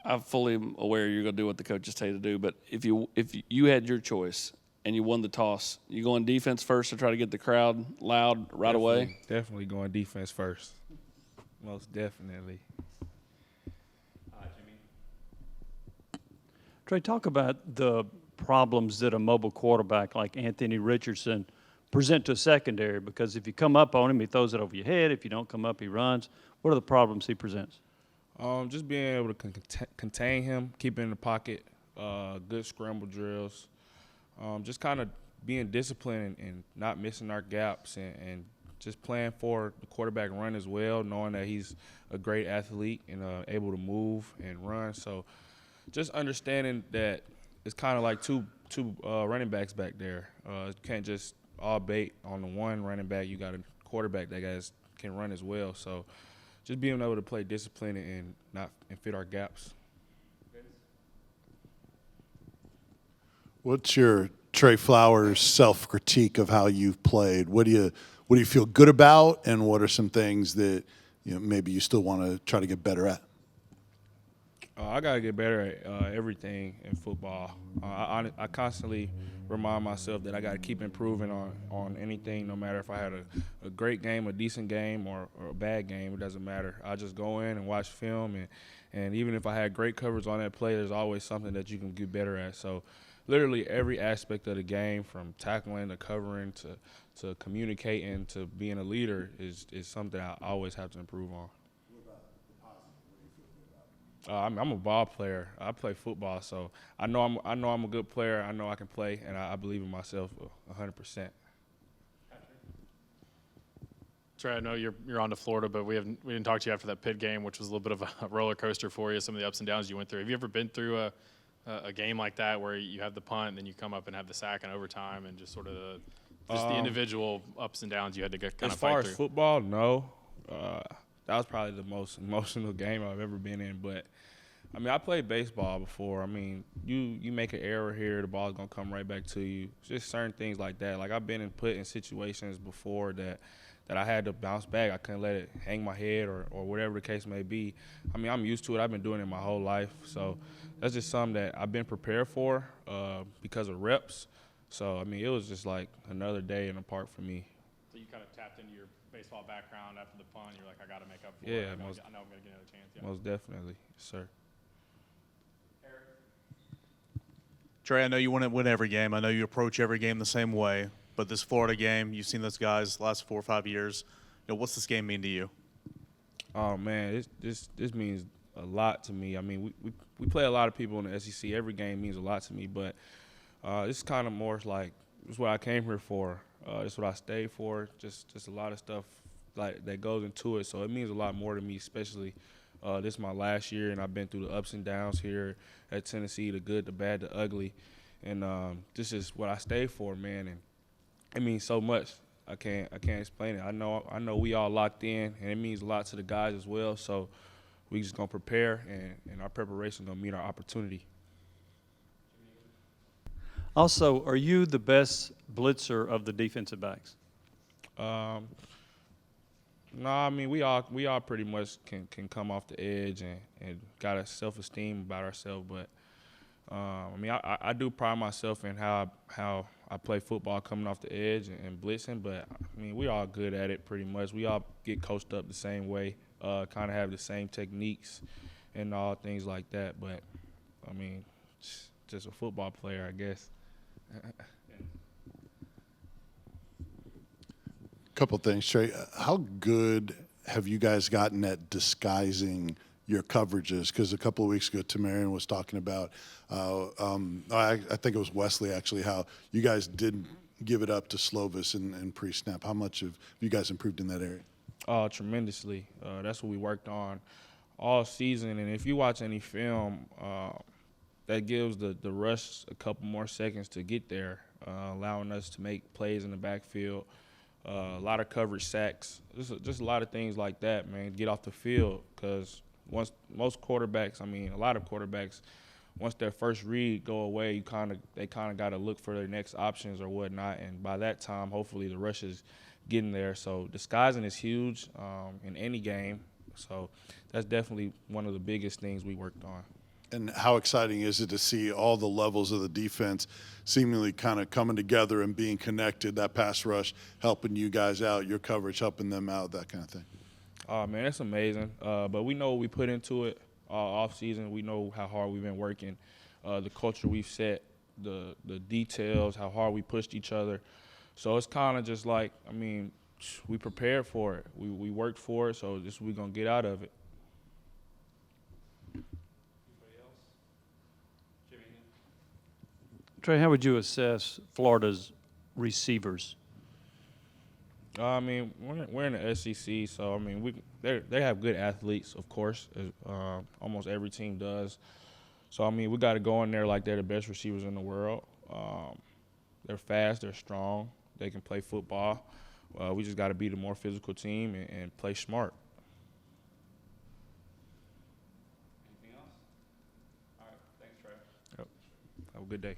I'm fully aware you're going to do what the coaches tell you to do, but if you had your choice and you won the toss, you going defense first to try to get the crowd loud right away? Definitely going defense first. Most definitely. Trey, talk about the problems that a mobile quarterback like Anthony Richardson present to a secondary, because if you come up on him, he throws it over your head. If you don't come up, he runs. What are the problems he presents? Just being able to contain him, keep him in the pocket, good scramble drills, just kind of being disciplined and not missing our gaps and just playing for the quarterback run as well, knowing that he's a great athlete and able to move and run. So just understanding that it's kind of like two running backs back there. You can't just all bait on the one running back. You got a quarterback that guys can run as well. So just being able to play discipline and fit our gaps. What's your Trey Flowers self-critique of how you've played? What do you feel good about, and what are some things that maybe you still want to try to get better at? I got to get better at everything in football. I constantly remind myself that I got to keep improving on anything, no matter if I had a great game, a decent game, or a bad game. It doesn't matter. I just go in and watch film, and even if I had great coverage on that play, there's always something that you can get better at. So literally every aspect of the game, from tackling to covering to communicating to being a leader, is something I always have to improve on. I'm a ball player. I play football, so I know I'm a good player. I know I can play, and I believe in myself 100%. Trey, I know you're on to Florida, but we didn't talk to you after that Pitt game, which was a little bit of a roller coaster for you. Some of the ups and downs you went through. Have you ever been through a game like that where you have the punt, and then you come up and have the sack in overtime, and just sort of the individual ups and downs you had to kind of fight through? As far as football, no. That was probably the most emotional game I've ever been in. But, I mean, I played baseball before. I mean, you make an error here, the ball's going to come right back to you. Just certain things like that. Like, I've been put in situations before that I had to bounce back. I couldn't let it hang my head or whatever the case may be. I mean, I'm used to it. I've been doing it my whole life. So that's just something that I've been prepared for because of reps. So, I mean, it was just like another day in the park for me. So you kind of tapped into your baseball background after the punt. You're like, I got to make up for it. Yeah, I know I'm going to get another chance. Yeah. Most definitely, sir. Trey, I know you want to win every game. I know you approach every game the same way. But this Florida game, you've seen those guys the last 4 or 5 years. What's this game mean to you? Oh man, this means a lot to me. I mean, we play a lot of people in the SEC. Every game means a lot to me. But it's kind of more like it's what I came here for. It's what I stayed for. Just a lot of stuff like that goes into it. So it means a lot more to me, especially this is my last year, and I've been through the ups and downs here at Tennessee, the good, the bad, the ugly, and this is what I stayed for, man. And it means so much. I can't explain it. I know we all locked in, and it means a lot to the guys as well. So we just gonna prepare, and our preparation gonna meet our opportunity. Also, are you the best blitzer of the defensive backs? No, I mean we all pretty much can come off the edge and got a self-esteem about ourselves. But I mean I do pride myself in how I play football coming off the edge and blitzing. But I mean we all good at it pretty much. We all get coached up the same way, kind of have the same techniques and all things like that. But I mean just a football player, I guess. Couple things, Trey. How good have you guys gotten at disguising your coverages? Because a couple of weeks ago, Tamarian was talking about, I think it was Wesley actually, how you guys didn't give it up to Slovis in pre-snap. How much have you guys improved in that area? Tremendously. That's what we worked on all season. And if you watch any film, that gives the rush a couple more seconds to get there, allowing us to make plays in the backfield. A lot of coverage sacks, just a lot of things like that, man. Get off the field, because a lot of quarterbacks, once their first read go away, they kind of got to look for their next options or whatnot. And by that time, hopefully the rush is getting there. So disguising is huge in any game. So that's definitely one of the biggest things we worked on. And how exciting is it to see all the levels of the defense seemingly kind of coming together and being connected, that pass rush helping you guys out, your coverage helping them out, that kind of thing? Oh, man, that's amazing. But we know what we put into it all off season. We know how hard we've been working, the culture we've set, the details, how hard we pushed each other. So it's kind of just like, I mean, we prepared for it. We worked for it, so this we're going to get out of it. Trey, how would you assess Florida's receivers? I mean, we're in the SEC, so I mean, they have good athletes, of course. Almost every team does. So I mean, we got to go in there like they're the best receivers in the world. They're fast, they're strong, they can play football. We just got to be the more physical team and play smart. Anything else? All right, thanks, Trey. Yep. Have a good day.